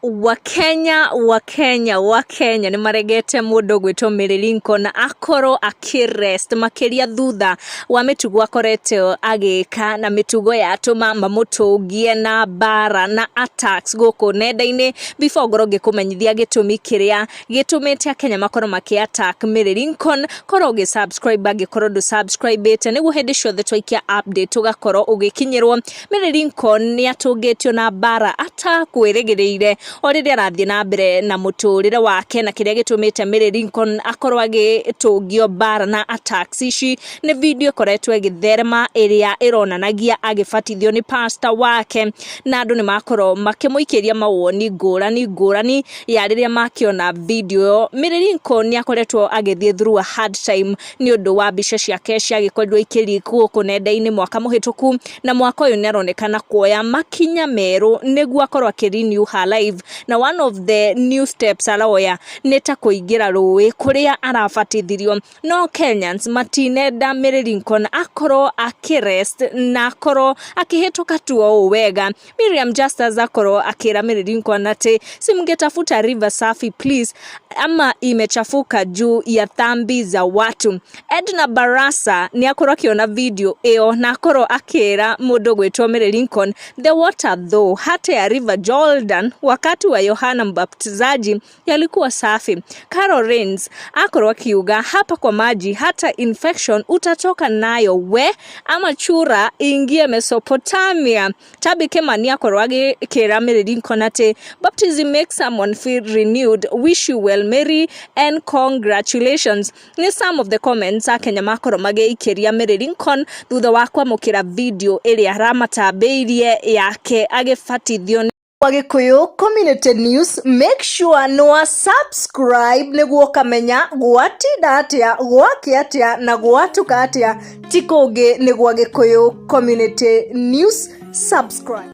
Wakenya ni maregete mundu gwitwo Lincon akoro akirest makiria thutha wa mitugo akorete agika na mitugo yatuma mamutungie na bara na attacks guku nenda-ini before ngoroge kumenyithia gitumi kiria gitumite Kenya makoro maki attack Lincon koro ge subscribe agikoro du subscribe ite niguo hindi ciothe twaikia update ugakoro ugikinyirwo Lincon ni atungitio na bara atakwirigireire oridi arathie na mbere na muturire wake na kiria gitumite Lincon akorwo agitungio bara na attacks ici ni video koretwo igitherema iria ironanagia agibatithio ni pastor wake na andu ni makoro makimuikiria mawoni ngurani ya riria makiona video Lincon ni akoretwo agithie through a hard time ni undu wa bica ciake ciagikorirwo ikirikwo kunenda-ini mwaka muhituku na mwaka uyu ni aronekana kuoya makinya meru niguo akorwo akirenew her life na one of the new steps aroya neta kuingira ruwi kuria arabatithirio no Kenyans matinenda Lincon akoro akirest na akoro akihituka tu wega. Miriam Justus akoro akira Lincon ati simngetafuta river safi please ama imechafuka juu ya dhambi za watu. Edna Barasa ni akoro akiona video eo na akoro akira mundu gwitwo Lincon the water though hata ya river Jordan wakati wa Yohana Mbaptizaji yalikuwa safi. Carol Rains akoro akiuga hapa kwa maji hata infection utatoka nayo we ama chura ingie Mesopotamia. Tabi Kemani akoro agikira Lincon ati baptism makes someone feel renewed, wish you well Mary and congratulations. Ni some of the comments Kenya makoro mageikiria Lincon thutha wa kwamukira video iria ramatambiirie yake agibatithio Wagikuyu Community News. Make sure no subscribe niguo kamenya gwatinda atia gwakia atia na gwatuka atia tikonge niguo Wagikuyu Community News. Subscribe.